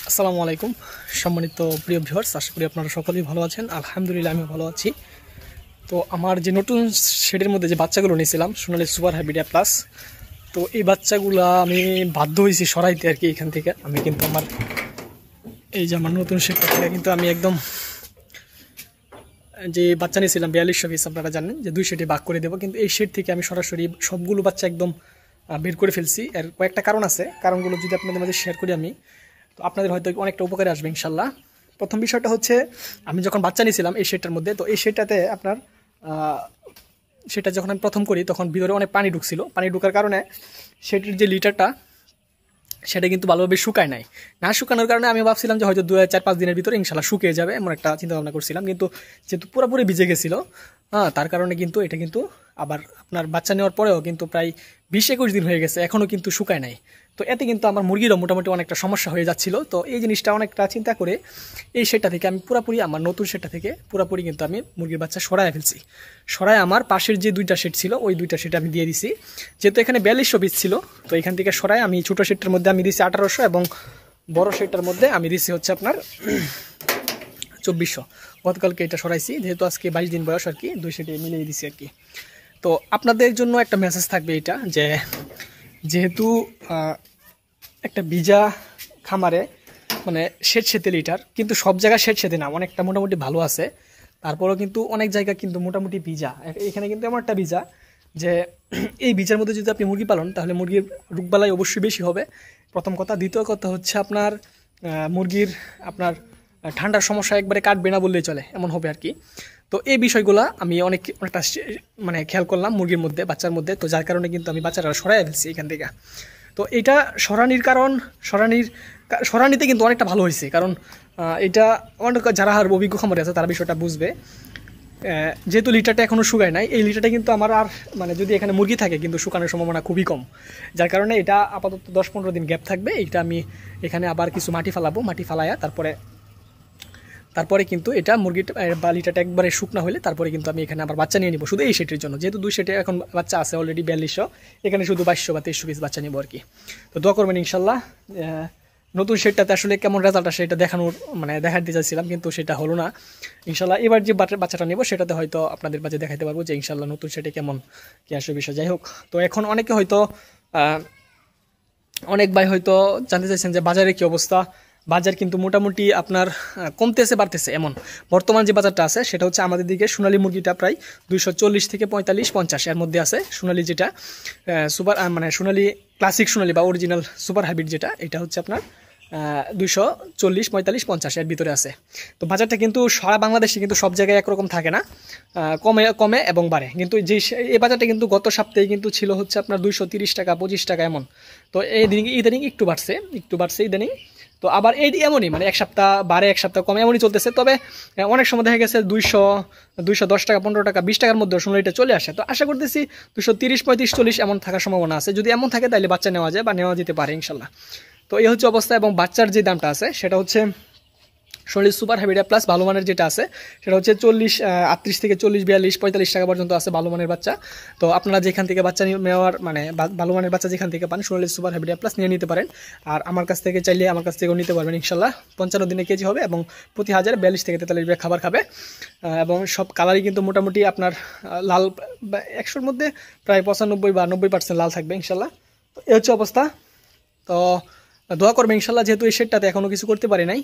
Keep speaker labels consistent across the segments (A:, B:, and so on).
A: আসসালামু আলাইকুম সম্মানিত প্রিয় ভিউয়ার্স, আশা করি আপনারা সকলেই ভালো আছেন। আলহামদুলিল্লাহ আমি ভালো আছি। তো আমার যে নতুন শেডের মধ্যে যে বাচ্চাগুলো নিয়েছিলাম সোনালী সুপার হাইব্রিড প্লাস, তো এই বাচ্চাগুলো আমি বাধ্য হয়েছি সরাইতে আর কি। এখান থেকে আমি কিন্তু এই যে আমার নতুন শেডটা থেকে কিন্তু আমি একদম যে বাচ্চা নিয়েছিলাম 4200 পিস, আপনারা জানেন যে 2 শেডে ভাগ করে দেবো, কিন্তু এই শেড থেকে আমি সরাসরি সবগুলো বাচ্চা একদম বের করে ফেলছি। এর কয়েকটা কারণ আছে, কারণগুলো যদি আপনাদের মাঝে শেয়ার করি আমি, তো আপনাদের হয়তো অনেকটা উপকারে আসবে ইনশাল্লাহ। প্রথম বিষয়টা হচ্ছে, আমি যখন বাচ্চা নিয়েছিলাম এই শেডটার মধ্যে, তো এই শেডটাতে আপনার সেটা যখন আমি প্রথম করি তখন ভিতরে অনেক পানি ঢুকছিল। পানি ঢুকার কারণে সেটির যে লিটারটা সেটা কিন্তু ভালোভাবে শুকায় নাই। না শুকানোর কারণে আমি ভাবছিলাম যে হয়তো 2-4-5 দিনের ভিতরে ইনশাল্লাহ শুকিয়ে যাবে, এমন একটা চিন্তা ভাবনা করছিলাম। কিন্তু যেহেতু পুরোপুরি ভিজে গেছিলো, তার কারণে কিন্তু এটা কিন্তু আবার আপনার বাচ্চা নেওয়ার পরেও কিন্তু প্রায় 20-21 দিন হয়ে গেছে, এখনও কিন্তু শুকায় নাই। তো এতে কিন্তু আমার মুরগিরও মোটামুটি অনেকটা সমস্যা হয়ে যাচ্ছিল। তো এই জিনিসটা অনেকটা চিন্তা করে এই শেডটা থেকে আমি পুরোপুরি আমার নতুন শেডটা থেকে পুরোপুরি কিন্তু আমি মুরগির বাচ্চা সরাই ফেলছি। সরাই আমার পাশের যে 2টা শেড ছিল ওই 2টা শেড আমি দিয়ে দিছি। যেহেতু এখানে 4200 পিস ছিল, তো এখান থেকে সরাই আমি ছোটো শেডটার মধ্যে আমি দিছি 1800 এবং বড় শেডটার মধ্যে আমি দিছি হচ্ছে আপনার 2400। গতকালকে এটা সরাইছি, যেহেতু আজকে 22 দিন বয়স আর কি, 2 শেডে মিলিয়ে দিছি আর কি। তো আপনাদের জন্য একটা মেসেজ থাকবে এটা, যে যেহেতু একটা ভিজা খামারে মানে সেতে লিটার, কিন্তু সব জায়গায় সেতে না, অনেকটা মোটামুটি ভালো আছে, তারপরেও কিন্তু অনেক জায়গা কিন্তু মোটামুটি ভিজা। এখানে কিন্তু এমন একটা ভিজা যে এই ভিজার মধ্যে যদি আপনি মুরগি পালন তাহলে মুরগির রোগবালাই অবশ্যই বেশি হবে, প্রথম কথা। দ্বিতীয় কথা হচ্ছে আপনার মুরগির আপনার ঠান্ডার সমস্যা একবারে কাটবে না বললেই চলে, এমন হবে আর কি। তো এই বিষয়গুলো আমি অনেকটা মানে খেয়াল করলাম মুরগির মধ্যে, বাচ্চার মধ্যে, তো যার কারণে কিন্তু আমি বাচ্চারা সরাই ফেলছি এখান থেকে। তো এটা সরানিতে কিন্তু অনেকটা ভালো হয়েছে, কারণ এটা অনেক যারা আর অভিজ্ঞ খামারে আছে তারা বিষয়টা বুঝবে। যেহেতু লিটারটা এখনও শুকায় নাই, এই লিটারটা কিন্তু আমার আর মানে যদি এখানে মুরগি থাকে কিন্তু শুকানোর সম্ভাবনা খুবই কম, যার কারণে এটা আপাতত 10-15 দিন গ্যাপ থাকবে। এইটা আমি এখানে আবার কিছু মাটি ফালাবো, মাটি ফালাইয়া তারপরে কিন্তু এটা মুরগিটা বা লিটারটা একবারে শুকনা হলে তারপরে কিন্তু আমি এখানে আবার বাচ্চা নিয়ে নিব শুধু এই সেটের জন্য। যেহেতু 2 সেটে এখন বাচ্চা আছে অলরেডি 4200, এখানে শুধু 2200 বা 2300 পিস বাচ্চা নিব আর কি। তো দোয়া করবেন ইনশাল্লাহ। নতুন সেটটাতে আসলে কেমন রেজাল্ট আসে এটা দেখাতে চাইছিলাম, কিন্তু সেটা হলো না। ইনশাল্লাহ এবার যে বাচ্চাটা নেব সেটাতে হয়তো আপনাদের মাঝে দেখাতে পারবো যে ইনশাল্লাহ নতুন সেটে কেমন কি আসবে বিষয়। যাই হোক, তো এখন অনেকে হয়তো অনেক ভাই হয়তো জানতে চাইছেন যে বাজারে কি অবস্থা। বাজার কিন্তু মোটামুটি আপনার কমতেছে বাড়তেছে এমন। বর্তমান যে বাজারটা আছে সেটা হচ্ছে আমাদের দিকে সোনালী মুরগিটা প্রায় 240 থেকে 45-50 এর মধ্যে আছে। সোনালী যেটা সুপার মানে সোনালী ক্লাসিক সোনালী বা অরিজিনাল সুপার হাইব্রিড যেটা, এটা হচ্ছে আপনার 240-45-50 এর ভিতরে আছে। তো বাজারটা কিন্তু সারা বাংলাদেশে কিন্তু সব জায়গায় একরকম থাকে না, কমে এবং বাড়ে। কিন্তু এই বাজারটা কিন্তু গত সপ্তাহে কিন্তু ছিল হচ্ছে আপনার 230 টাকা 25 টাকা এমন। তো ইদানিং একটু বাড়ছে ইদানিং। তো আবার এমনই মানে এক সপ্তাহ বাড়ে এক সপ্তাহ কমে এমনই চলতেছে। তবে অনেক সময় দেখা গেছে 210 টাকা 15 টাকা 20 টাকার মধ্যে সোনালীটা চলে আসে। তো আশা করতেছি 230-35-40 এমন থাকার সম্ভাবনা আছে। যদি এমন থাকে তাহলে বাচ্চা নেওয়া যায় বা নেওয়া যেতে পারে ইনশাল্লাহ। তো এই হচ্ছে অবস্থা। এবং বাচ্চার যে দামটা আছে সেটা হচ্ছে সোনালী সুপার হাইব্রিড প্লাস ভালো মানের যেটা আছে সেটা হচ্ছে 38 থেকে 40-42-45 টাকা পর্যন্ত আছে ভালো মানের বাচ্চা। তো আপনারা যেখান থেকে বাচ্চা নেওয়ার মানে ভালো মানের বাচ্চা যেখান থেকে পান সোনালী সুপার হাইব্রিড প্লাস নিয়ে নিতে পারেন। আর আমার কাছ থেকে চাইলে আমার কাছ থেকেও নিতে পারবেন ইনশাল্লাহ। 55 দিনে কেজি হবে এবং প্রতি হাজারে 42 থেকে 43 ব্যাগ খাবার খাবে। এবং সব কালারই কিন্তু মোটামুটি আপনার লাল 100-র মধ্যে প্রায় 95 বা 90% লাল থাকবে ইনশাল্লাহ। তো এই হচ্ছে অবস্থা। তো দোয়া করবে ইনশাল্লাহ। যেহেতু এই শেডটাতে এখনও কিছু করতে পারি নাই,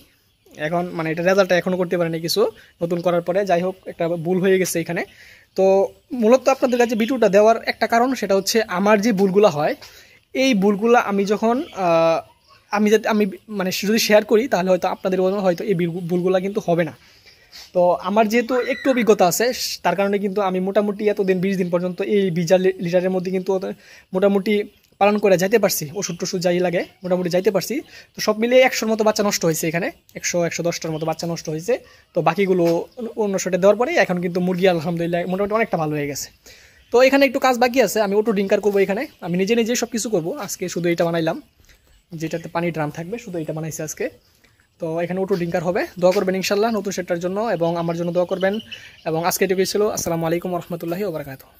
A: এখন মানে এটা রেজাল্টটা এখনও করতে পারেনি কিছু নতুন করার পরে। যাই হোক, একটা ভুল হয়ে গেছে এখানে। তো মূলত আপনাদের কাছে ভিডিওটা দেওয়ার একটা কারণ সেটা হচ্ছে আমার যে ভুলগুলো হয় এই ভুলগুলো আমি যখন আমি মানে যদি শেয়ার করি তাহলে হয়তো আপনাদের হয়তো এই ভুলগুলো কিন্তু হবে না। তো আমার যেহেতু একটু অভিজ্ঞতা আছে তার কারণে কিন্তু আমি মোটামুটি এতদিন 20 দিন পর্যন্ত এই ভিজা লিটারের মধ্যে কিন্তু মোটামুটি পালন করে যাইতে পারছি, ওষুধ যাই লাগে মোটামুটি যাইতে পারছি। তো সব মিলিয়ে 100-র মতো বাচ্চা নষ্ট হয়েছে, এখানে 100-110টার মতো বাচ্চা নষ্ট হয়েছে। তো বাকিগুলো অন্য সেটে দেওয়ার পরেই এখন কিন্তু মুরগি আলহামদুলিল্লাহ মোটামুটি অনেকটা ভালো হয়ে গেছে। তো এখানে একটু কাজ বাকি আছে, আমি অটো ড্রিঙ্কার করবো এখানে, আমি নিজে সব কিছু করবো। আজকে শুধু এটা বানাইলাম, যেটাতে পানি ড্রাম থাকবে, শুধু এটা বানাইছে আজকে। তো এখানে অটো ড্রিঙ্কার হবে। দোয়া করবেন ইনশাল্লাহ নতুন সেটটার জন্য এবং আমার জন্য দোয়া করবেন। এবং আজকে এটুকুই ছিল। আসসালামু আলাইকুম রহমতুল্লাহি ওয়া বারাকাতুহু।